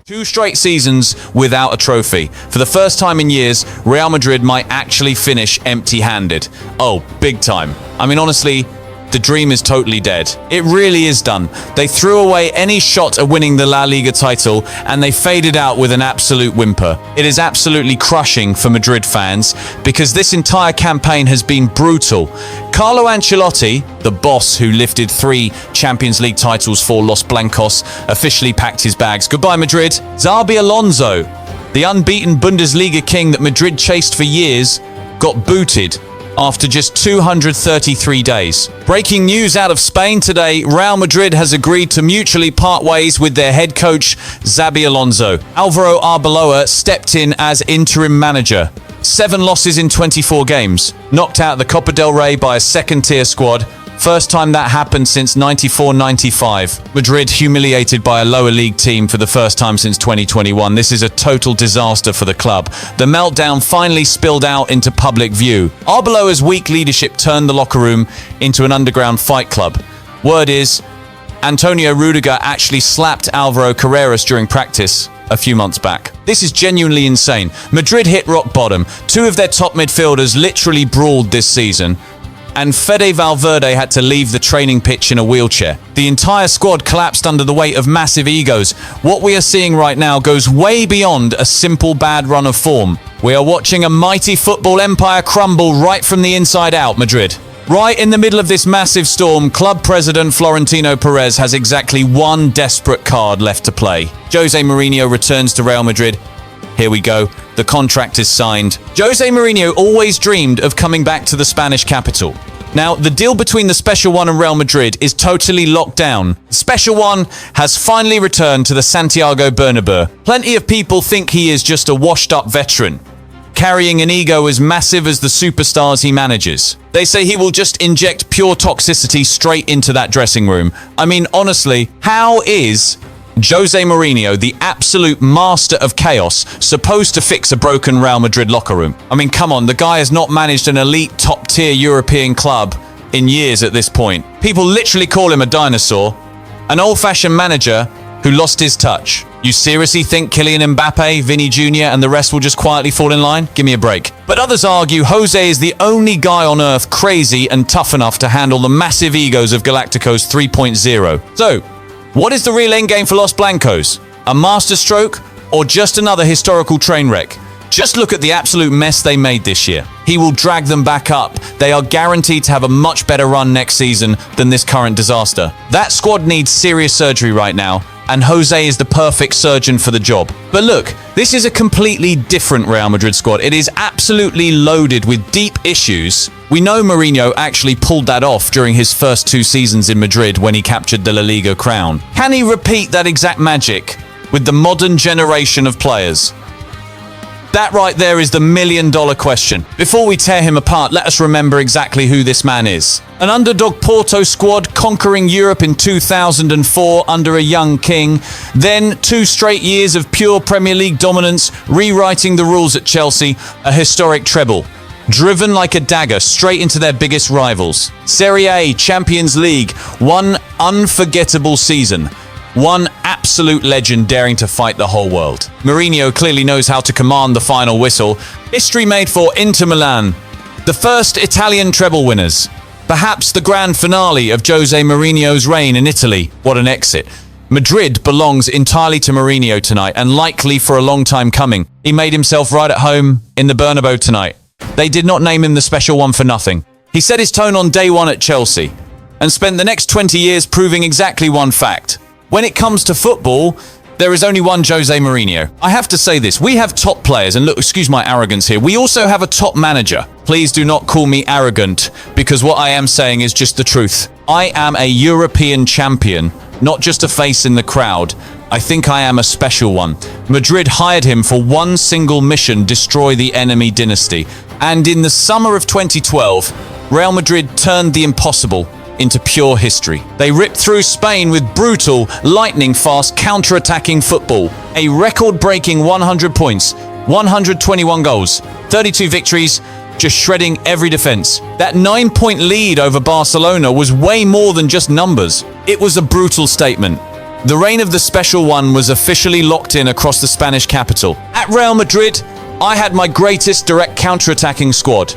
2 straight seasons without a trophy. For the first time in years, Real Madrid might actually finish empty-handed. Oh, big time. I mean, honestly, the dream is totally dead. It really is done. They threw away any shot at winning the La Liga title, and they faded out with an absolute whimper. It is absolutely crushing for Madrid fans, because this entire campaign has been brutal. Carlo Ancelotti, the boss who lifted 3 Champions League titles for Los Blancos, officially packed his bags. Goodbye, Madrid. Xabi Alonso, the unbeaten Bundesliga king that Madrid chased for years, got booted after just 233 days. Breaking news out of Spain today, Real Madrid has agreed to mutually part ways with their head coach, Xabi Alonso. Alvaro Arbeloa stepped in as interim manager. 7 losses in 24 games. Knocked out the Copa del Rey by a second-tier squad. First time that happened since 94-95. Madrid humiliated by a lower league team for the first time since 2021. This is a total disaster for the club. The meltdown finally spilled out into public view. Arbeloa's weak leadership turned the locker room into an underground fight club. Word is, Antonio Rudiger actually slapped Alvaro Carreras during practice a few months back. This is genuinely insane. Madrid hit rock bottom. 2 of their top midfielders literally brawled this season, and Fede Valverde had to leave the training pitch in a wheelchair. The entire squad collapsed under the weight of massive egos. What we are seeing right now goes way beyond a simple bad run of form. We are watching a mighty football empire crumble right from the inside out, Madrid. Right in the middle of this massive storm, club president Florentino Perez has exactly one desperate card left to play. Jose Mourinho returns to Real Madrid. Here we go. The contract is signed. Jose Mourinho always dreamed of coming back to the Spanish capital. Now, the deal between the Special One and Real Madrid is totally locked down. The Special One has finally returned to the Santiago Bernabeu. Plenty of people think he is just a washed-up veteran, carrying an ego as massive as the superstars he manages. They say he will just inject pure toxicity straight into that dressing room. I mean, honestly, how is Jose Mourinho, the absolute master of chaos, supposed to fix a broken Real Madrid locker room? I mean, come on, the guy has not managed an elite top-tier European club in years at this point. People literally call him a dinosaur, an old-fashioned manager who lost his touch. You seriously think Kylian Mbappe, Vinny Jr. and the rest will just quietly fall in line? Give me a break. But others argue Jose is the only guy on earth crazy and tough enough to handle the massive egos of Galacticos 3.0. So, what is the real endgame for Los Blancos? A masterstroke or just another historical train wreck? Just look at the absolute mess they made this year. He will drag them back up. They are guaranteed to have a much better run next season than this current disaster. That squad needs serious surgery right now, and Jose is the perfect surgeon for the job. But look, this is a completely different Real Madrid squad. It is absolutely loaded with deep issues. We know Mourinho actually pulled that off during his first 2 seasons in Madrid when he captured the La Liga crown. Can he repeat that exact magic with the modern generation of players? That right there is the million-dollar question. Before we tear him apart, let us remember exactly who this man is. An underdog Porto squad conquering Europe in 2004 under a young king. Then 2 straight years of pure Premier League dominance, rewriting the rules at Chelsea, a historic treble. Driven like a dagger straight into their biggest rivals. Serie A, Champions League, one unforgettable season. One absolute legend daring to fight the whole world. Mourinho clearly knows how to command the final whistle. History made for Inter Milan, the first Italian treble winners. Perhaps the grand finale of Jose Mourinho's reign in Italy. What an exit. Madrid belongs entirely to Mourinho tonight, and likely for a long time coming. He made himself right at home in the Bernabeu tonight. They did not name him the Special One for nothing. He set his tone on day one at Chelsea, and spent the next 20 years proving exactly one fact. When it comes to football, there is only one Jose Mourinho. I have to say this, we have top players, and look, excuse my arrogance here, we also have a top manager. Please do not call me arrogant, because what I am saying is just the truth. I am a European champion, not just a face in the crowd. I think I am a special one. Madrid hired him for one single mission: destroy the enemy dynasty. And in the summer of 2012, Real Madrid turned the impossible into pure history. They ripped through Spain with brutal, lightning-fast counter-attacking football. A record-breaking 100 points, 121 goals, 32 victories, just shredding every defense. That 9-point lead over Barcelona was way more than just numbers. It was a brutal statement. The reign of the special one was officially locked in across the Spanish capital. At Real Madrid, I had my greatest direct counter-attacking squad.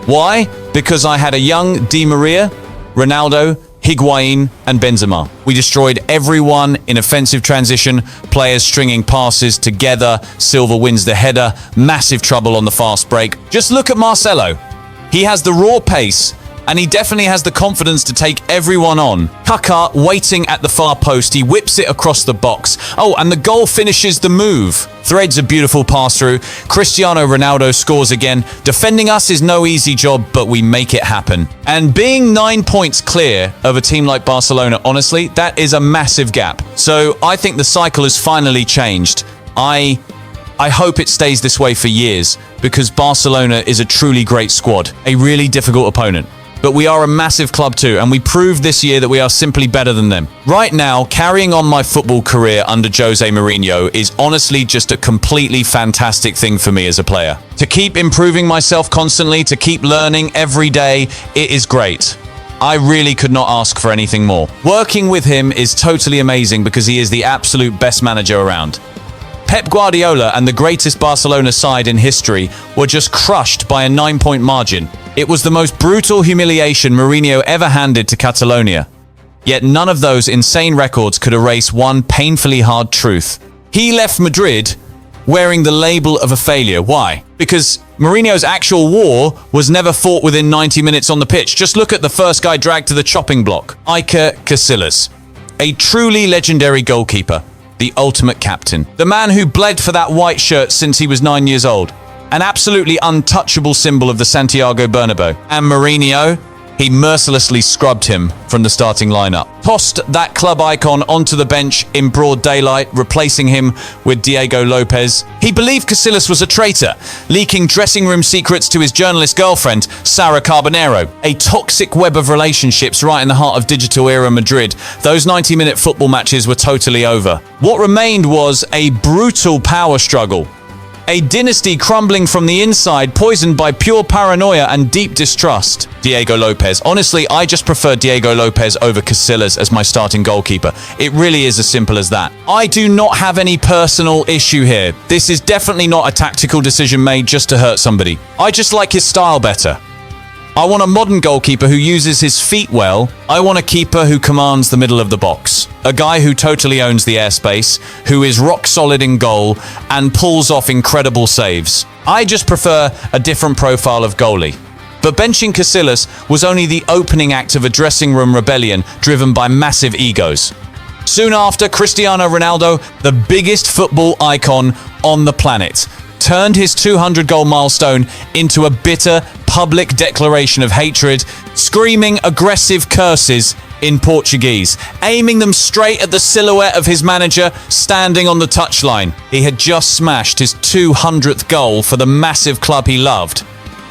Why? Because I had a young Di Maria, Ronaldo, Higuain, and Benzema. We destroyed everyone in offensive transition, players stringing passes together, Silva wins the header, massive trouble on the fast break. Just look at Marcelo. He has the raw pace, and he definitely has the confidence to take everyone on. Kaká waiting at the far post, he whips it across the box. Oh, and the goal finishes the move. Threads a beautiful pass through. Cristiano Ronaldo scores again. Defending us is no easy job, but we make it happen. And being 9 points clear of a team like Barcelona, honestly, that is a massive gap. So I think the cycle has finally changed. I hope it stays this way for years, because Barcelona is a truly great squad, a really difficult opponent. But we are a massive club too, and we proved this year that we are simply better than them. Right now, carrying on my football career under Jose Mourinho is honestly just a completely fantastic thing for me as a player. To keep improving myself constantly, to keep learning every day, it is great. I really could not ask for anything more. Working with him is totally amazing because he is the absolute best manager around. Pep Guardiola and the greatest Barcelona side in history were just crushed by a 9-point margin. It was the most brutal humiliation Mourinho ever handed to Catalonia. Yet none of those insane records could erase one painfully hard truth. He left Madrid wearing the label of a failure. Why? Because Mourinho's actual war was never fought within 90 minutes on the pitch. Just look at the first guy dragged to the chopping block. Iker Casillas, a truly legendary goalkeeper. The ultimate captain. The man who bled for that white shirt since he was 9 years old. An absolutely untouchable symbol of the Santiago Bernabeu. And Mourinho, he mercilessly scrubbed him from the starting lineup. Tossed that club icon onto the bench in broad daylight, replacing him with Diego Lopez. He believed Casillas was a traitor, leaking dressing room secrets to his journalist girlfriend, Sara Carbonero. A toxic web of relationships right in the heart of digital era Madrid. Those 90-minute football matches were totally over. What remained was a brutal power struggle. A dynasty crumbling from the inside, poisoned by pure paranoia and deep distrust. Diego Lopez. Honestly, I just prefer Diego Lopez over Casillas as my starting goalkeeper. It really is as simple as that. I do not have any personal issue here. This is definitely not a tactical decision made just to hurt somebody. I just like his style better. I want a modern goalkeeper who uses his feet well. I want a keeper who commands the middle of the box. A guy who totally owns the airspace, who is rock solid in goal, and pulls off incredible saves. I just prefer a different profile of goalie. But benching Casillas was only the opening act of a dressing room rebellion driven by massive egos. Soon after, Cristiano Ronaldo, the biggest football icon on the planet, turned his 200-goal milestone into a bitter public declaration of hatred, screaming aggressive curses in Portuguese, aiming them straight at the silhouette of his manager standing on the touchline. He had just smashed his 200th goal for the massive club he loved.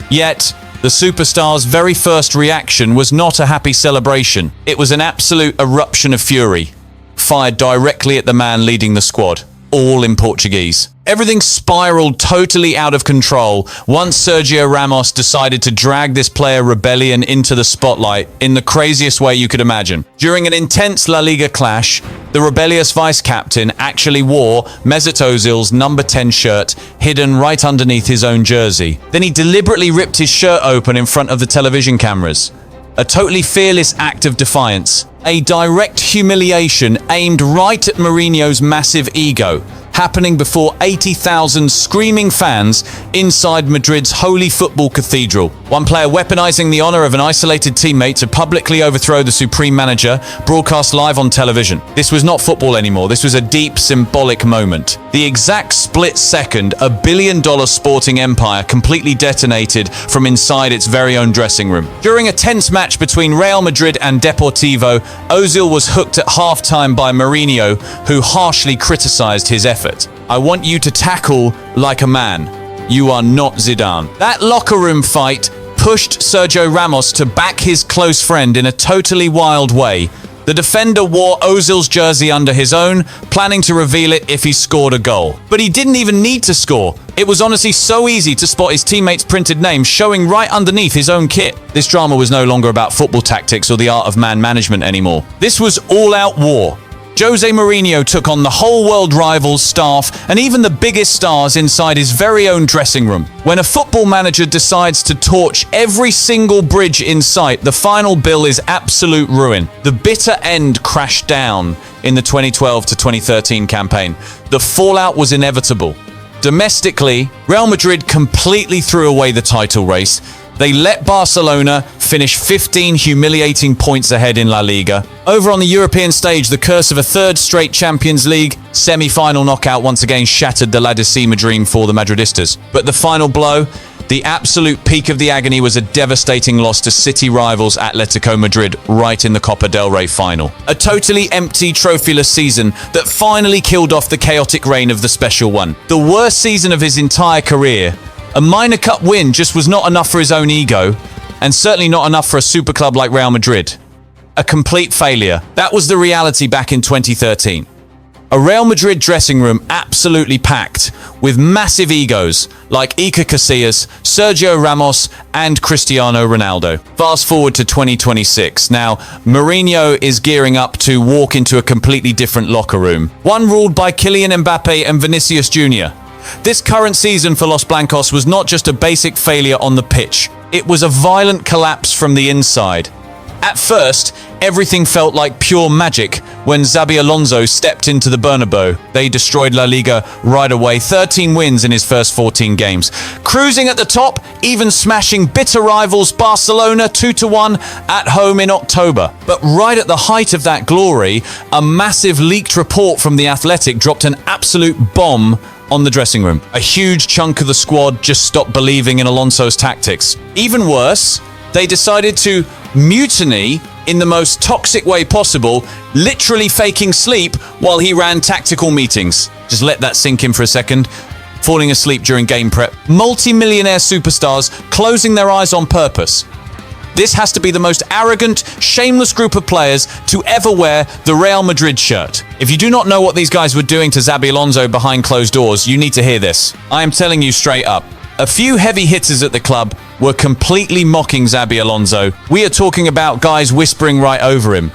Yet, the superstar's very first reaction was not a happy celebration. It was an absolute eruption of fury, fired directly at the man leading the squad, all in Portuguese. Everything spiraled totally out of control once Sergio Ramos decided to drag this player rebellion into the spotlight in the craziest way you could imagine. During an intense La Liga clash, the rebellious vice-captain actually wore Mesut Ozil's number 10 shirt hidden right underneath his own jersey. Then he deliberately ripped his shirt open in front of the television cameras. A totally fearless act of defiance. A direct humiliation aimed right at Mourinho's massive ego, happening before 80,000 screaming fans inside Madrid's holy football cathedral. One player weaponizing the honor of an isolated teammate to publicly overthrow the supreme manager, broadcast live on television. This was not football anymore. This was a deep, symbolic moment. The exact split second a billion-dollar sporting empire completely detonated from inside its very own dressing room. During a tense match between Real Madrid and Deportivo, Ozil was hooked at halftime by Mourinho, who harshly criticized his effort. I want you to tackle like a man. You are not Zidane. That locker room fight pushed Sergio Ramos to back his close friend in a totally wild way. The defender wore Ozil's jersey under his own, planning to reveal it if he scored a goal. But he didn't even need to score. It was honestly so easy to spot his teammate's printed name showing right underneath his own kit. This drama was no longer about football tactics or the art of man management anymore. This was all-out war. Jose Mourinho took on the whole world rivals, staff, and even the biggest stars inside his very own dressing room. When a football manager decides to torch every single bridge in sight, the final bill is absolute ruin. The bitter end crashed down in the 2012 to 2013 campaign. The fallout was inevitable. Domestically, Real Madrid completely threw away the title race. They let Barcelona finish 15 humiliating points ahead in La Liga. Over on the European stage, the curse of a third straight Champions League semi-final knockout once again shattered the La Decima dream for the Madridistas. But the final blow, the absolute peak of the agony, was a devastating loss to city rivals Atletico Madrid right in the Copa del Rey final. A totally empty, trophyless season that finally killed off the chaotic reign of the special one. The worst season of his entire career. A minor cup win just was not enough for his own ego, and certainly not enough for a super club like Real Madrid. A complete failure. That was the reality back in 2013. A Real Madrid dressing room absolutely packed with massive egos like Iker Casillas, Sergio Ramos, and Cristiano Ronaldo. Fast forward to 2026. Now, Mourinho is gearing up to walk into a completely different locker room. One ruled by Kylian Mbappe and Vinicius Jr. This current season for Los Blancos was not just a basic failure on the pitch. It was a violent collapse from the inside. At first, everything felt like pure magic when Xabi Alonso stepped into the Bernabeu. They destroyed La Liga right away, 13 wins in his first 14 games. Cruising at the top, even smashing bitter rivals Barcelona 2-1 at home in October. But right at the height of that glory, a massive leaked report from The Athletic dropped an absolute bomb on the dressing room. A huge chunk of the squad just stopped believing in Alonso's tactics. Even worse, they decided to mutiny in the most toxic way possible, literally faking sleep while he ran tactical meetings. Just let that sink in for a second. Falling asleep during game prep. Multi-millionaire superstars closing their eyes on purpose. This has to be the most arrogant, shameless group of players to ever wear the Real Madrid shirt. If you do not know what these guys were doing to Xabi Alonso behind closed doors, you need to hear this. I am telling you straight up. A few heavy hitters at the club were completely mocking Xabi Alonso. We are talking about guys whispering right over him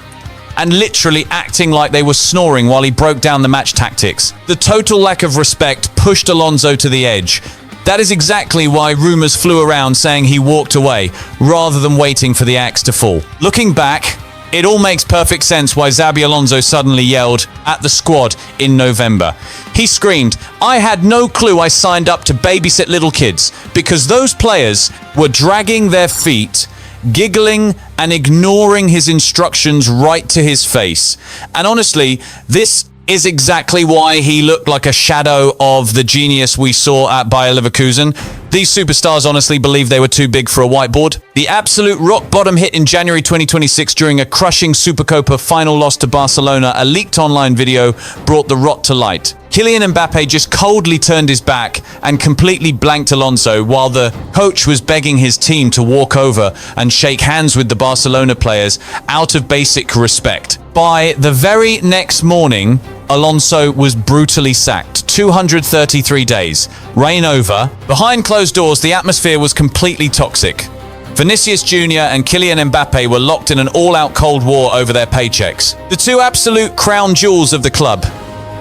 and literally acting like they were snoring while he broke down the match tactics. The total lack of respect pushed Alonso to the edge. That is exactly why rumors flew around saying he walked away rather than waiting for the axe to fall. Looking back, it all makes perfect sense why Xabi Alonso suddenly yelled at the squad in November. He screamed, "I had no clue I signed up to babysit little kids," because those players were dragging their feet, giggling and ignoring his instructions right to his face. And honestly, this is exactly why he looked like a shadow of the genius we saw at Bayer Leverkusen. These superstars honestly believed they were too big for a whiteboard. The absolute rock-bottom hit in January 2026 during a crushing Supercopa final loss to Barcelona, a leaked online video brought the rot to light. Kylian Mbappe just coldly turned his back and completely blanked Alonso while the coach was begging his team to walk over and shake hands with the Barcelona players out of basic respect. By the very next morning, Alonso was brutally sacked. 233 days. Reign over. Behind closed doors, the atmosphere was completely toxic. Vinicius Jr. and Kylian Mbappe were locked in an all-out cold war over their paychecks. The two absolute crown jewels of the club,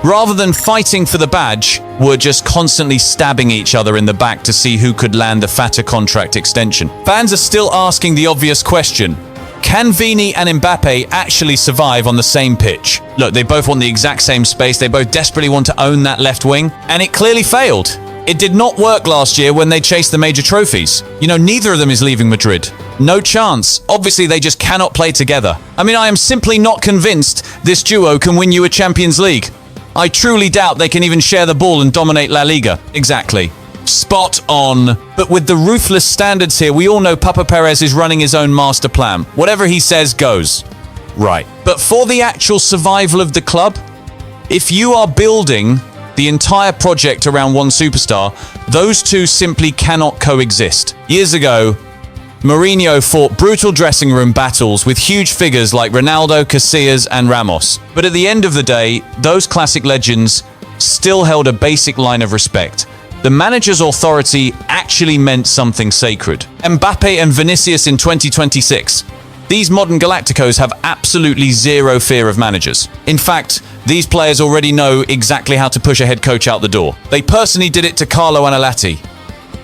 rather than fighting for the badge, were just constantly stabbing each other in the back to see who could land the fatter contract extension. Fans are still asking the obvious question: can Vini and Mbappe actually survive on the same pitch? Look, they both want the exact same space, they both desperately want to own that left wing, and it clearly failed. It did not work last year when they chased the major trophies. You know, neither of them is leaving Madrid. No chance. Obviously, they just cannot play together. I mean, I am simply not convinced this duo can win you a Champions League. I truly doubt they can even share the ball and dominate La Liga. Exactly. Spot on. But with the ruthless standards here, we all know Papa Perez is running his own master plan. Whatever he says goes. Right. But for the actual survival of the club, if you are building the entire project around one superstar, those two simply cannot coexist. Years ago, Mourinho fought brutal dressing room battles with huge figures like Ronaldo, Casillas, and Ramos. But at the end of the day, those classic legends still held a basic line of respect. The manager's authority actually meant something sacred. Mbappe and Vinicius in 2026. These modern Galacticos have absolutely zero fear of managers. In fact, these players already know exactly how to push a head coach out the door. They personally did it to Carlo Ancelotti,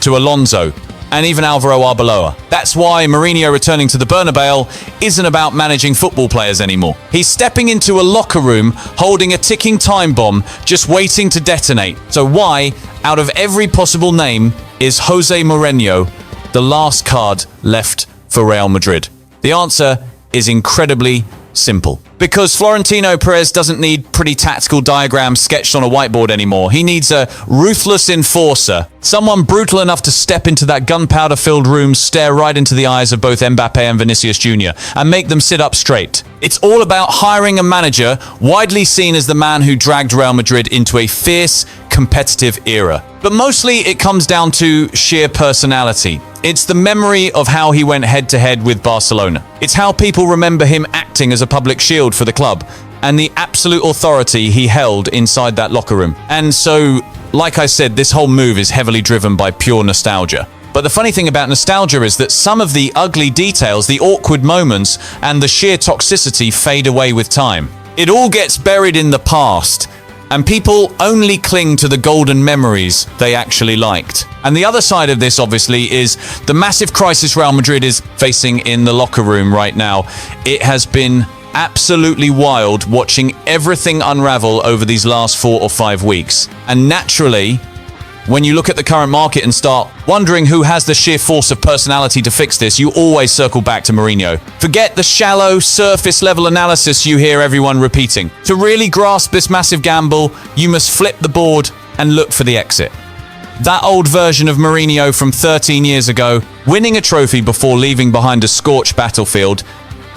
to Alonso, and even Alvaro Arbeloa. That's why Mourinho returning to the Bernabeu isn't about managing football players anymore. He's stepping into a locker room holding a ticking time bomb, just waiting to detonate. So why, out of every possible name, is Jose Mourinho the last card left for Real Madrid? The answer is incredibly simple. Because Florentino Perez doesn't need pretty tactical diagrams sketched on a whiteboard anymore. He needs a ruthless enforcer. Someone brutal enough to step into that gunpowder-filled room, stare right into the eyes of both Mbappe and Vinicius Jr. and make them sit up straight. It's all about hiring a manager widely seen as the man who dragged Real Madrid into a fierce, competitive era. But mostly it comes down to sheer personality. It's the memory of how he went head-to-head with Barcelona. It's how people remember him acting as a public shield for the club and the absolute authority he held inside that locker room. And so, like I said, this whole move is heavily driven by pure nostalgia. But the funny thing about nostalgia is that some of the ugly details, the awkward moments, and the sheer toxicity fade away with time. It all gets buried in the past, and people only cling to the golden memories they actually liked. And the other side of this, obviously, is the massive crisis Real Madrid is facing in the locker room right now. It has been absolutely wild watching everything unravel over these last 4 or 5 weeks. And naturally, when you look at the current market and start wondering who has the sheer force of personality to fix this, you always circle back to Mourinho. Forget the shallow, surface-level analysis you hear everyone repeating. To really grasp this massive gamble, you must flip the board and look for the exit. That old version of Mourinho from 13 years ago, winning a trophy before leaving behind a scorched battlefield,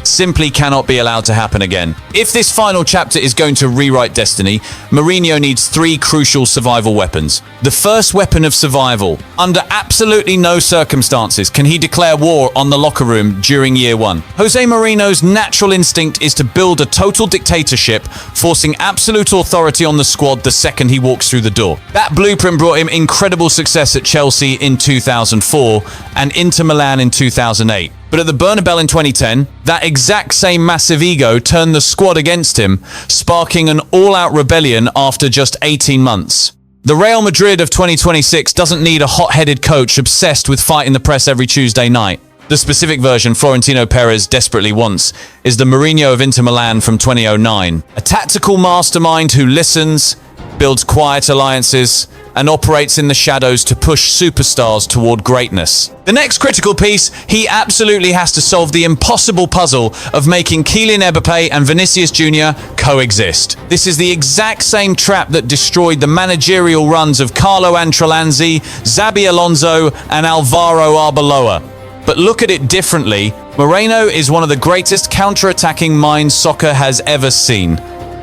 simply cannot be allowed to happen again. If this final chapter is going to rewrite destiny, Mourinho needs 3 crucial survival weapons. The first weapon of survival: under absolutely no circumstances can he declare war on the locker room during year 1. Jose Mourinho's natural instinct is to build a total dictatorship, forcing absolute authority on the squad the second he walks through the door. That blueprint brought him incredible success at Chelsea in 2004 and Inter Milan in 2008. But at the Bernabeu in 2010, that exact same massive ego turned the squad against him, sparking an all-out rebellion after just 18 months. The Real Madrid of 2026 doesn't need a hot-headed coach obsessed with fighting the press every Tuesday night. The specific version Florentino Perez desperately wants is the Mourinho of Inter Milan from 2009. A tactical mastermind who listens, builds quiet alliances, and operates in the shadows to push superstars toward greatness. The next critical piece, he absolutely has to solve the impossible puzzle of making Kylian Mbappe and Vinicius Jr. coexist. This is the exact same trap that destroyed the managerial runs of Carlo Ancelotti, Xabi Alonso, and Alvaro Arbeloa. But look at it differently. Mourinho is one of the greatest counter-attacking minds soccer has ever seen.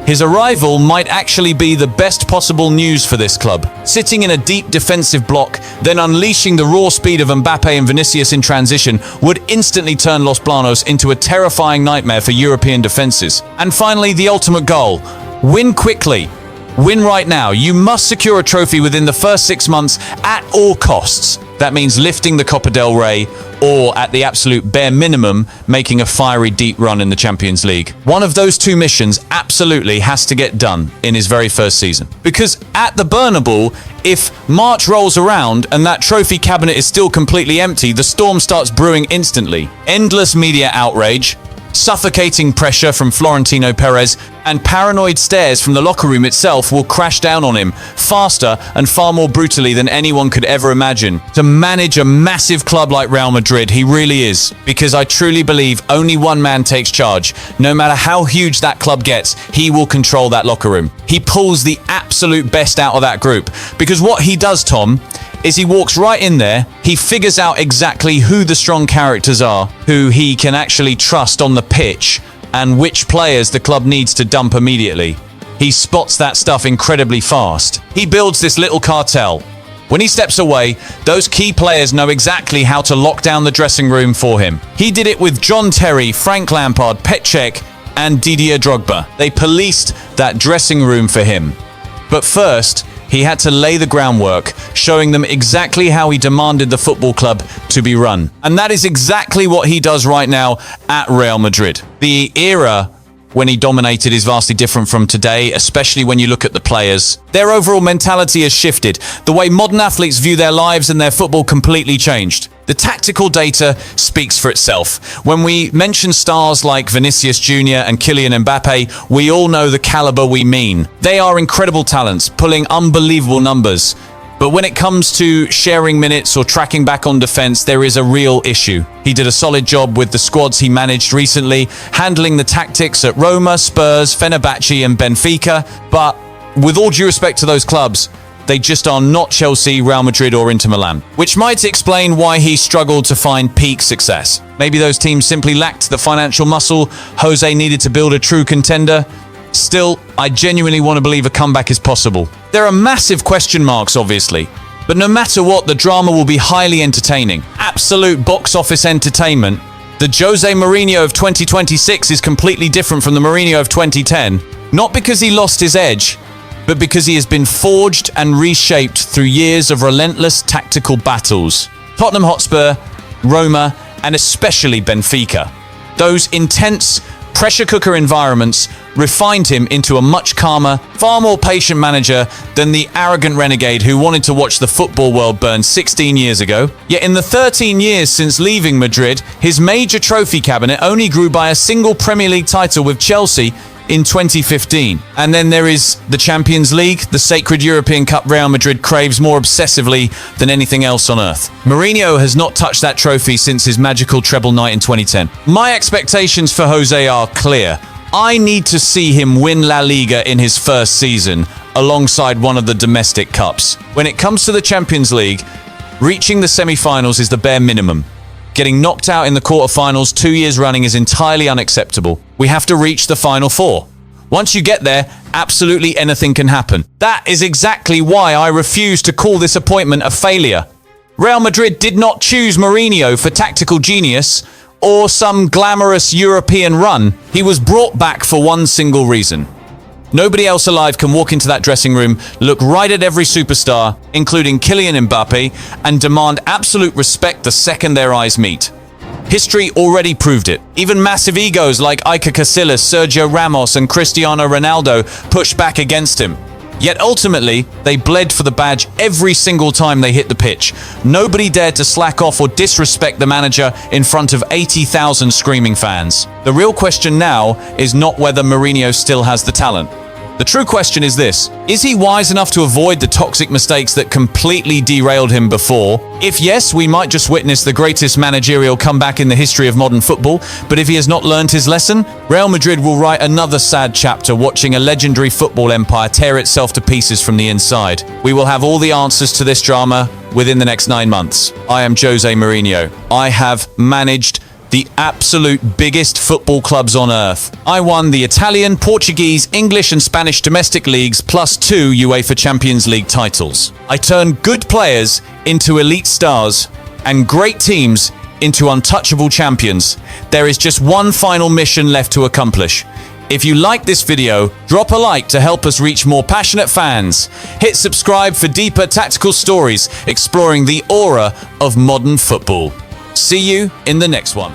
His arrival might actually be the best possible news for this club. Sitting in a deep defensive block, then unleashing the raw speed of Mbappe and Vinicius in transition would instantly turn Los Blancos into a terrifying nightmare for European defenses. And finally, the ultimate goal: win quickly. Win right now. You must secure a trophy within the first 6 months at all costs. That means lifting the Copa del Rey, or at the absolute bare minimum, making a fiery deep run in the Champions League. One of those 2 missions absolutely has to get done in his very first season. Because at the Bernabeu, if March rolls around and that trophy cabinet is still completely empty, the storm starts brewing instantly. Endless media outrage, suffocating pressure from Florentino Perez, and paranoid stares from the locker room itself will crash down on him faster and far more brutally than anyone could ever imagine. To manage a massive club like Real Madrid, he really is. Because I truly believe only one man takes charge. No matter how huge that club gets, he will control that locker room. He pulls the absolute best out of that group. Because what he does, Tom, is he walks right in there, he figures out exactly who the strong characters are, who he can actually trust on the pitch, and which players the club needs to dump immediately. He spots that stuff incredibly fast. He builds this little cartel. When he steps away, those key players know exactly how to lock down the dressing room for him. He did it with John Terry, Frank Lampard, Paychecks, and Didier Drogba. They policed that dressing room for him. But first, He had to lay the groundwork, showing them exactly how he demanded the football club to be run. And that is exactly what he does right now at Real Madrid. The era when he dominated is vastly different from today, especially when you look at the players. Their overall mentality has shifted. The way modern athletes view their lives and their football completely changed. The tactical data speaks for itself. When we mention stars like Vinicius Jr. and Kylian Mbappe, we all know the caliber we mean. They are incredible talents, pulling unbelievable numbers. But when it comes to sharing minutes or tracking back on defense, there is a real issue. He did a solid job with the squads he managed recently, handling the tactics at Roma, Spurs, Fenerbahce and Benfica. But with all due respect to those clubs, they just are not Chelsea, Real Madrid or Inter Milan, which might explain why he struggled to find peak success. Maybe those teams simply lacked the financial muscle Jose needed to build a true contender. Still, I genuinely want to believe a comeback is possible. There are massive question marks, obviously, but no matter what, the drama will be highly entertaining. Absolute box office entertainment. The Jose Mourinho of 2026 is completely different from the Mourinho of 2010, not because he lost his edge, but because he has been forged and reshaped through years of relentless tactical battles. Tottenham Hotspur, Roma, and especially Benfica. Those intense pressure cooker environments refined him into a much calmer, far more patient manager than the arrogant renegade who wanted to watch the football world burn 16 years ago. Yet in the 13 years since leaving Madrid, his major trophy cabinet only grew by a single Premier League title with Chelsea in 2015. And then there is the Champions League, the sacred European Cup Real Madrid craves more obsessively than anything else on earth. Mourinho has not touched that trophy since his magical treble night in 2010. My expectations for Jose are clear. I need to see him win La Liga in his first season, alongside one of the domestic cups. When it comes to the Champions League, reaching the semi-finals is the bare minimum. Getting knocked out in the quarterfinals 2 years running is entirely unacceptable. We have to reach the final four. Once you get there, absolutely anything can happen. That is exactly why I refuse to call this appointment a failure. Real Madrid did not choose Mourinho for tactical genius or some glamorous European run. He was brought back for one single reason. Nobody else alive can walk into that dressing room, look right at every superstar, including Kylian Mbappe, and demand absolute respect the second their eyes meet. History already proved it. Even massive egos like Iker Casillas, Sergio Ramos, and Cristiano Ronaldo pushed back against him. Yet ultimately, they bled for the badge every single time they hit the pitch. Nobody dared to slack off or disrespect the manager in front of 80,000 screaming fans. The real question now is not whether Mourinho still has the talent. The true question is this: is he wise enough to avoid the toxic mistakes that completely derailed him before? If yes, we might just witness the greatest managerial comeback in the history of modern football. But if he has not learned his lesson, Real Madrid will write another sad chapter, watching a legendary football empire tear itself to pieces from the inside. We will have all the answers to this drama within the next 9 months. I am Jose Mourinho. I have managed the absolute biggest football clubs on earth. I won the Italian, Portuguese, English and Spanish domestic leagues plus 2 UEFA Champions League titles. I turned good players into elite stars and great teams into untouchable champions. There is just one final mission left to accomplish. If you like this video, drop a like to help us reach more passionate fans. Hit subscribe for deeper tactical stories exploring the aura of modern football. See you in the next one.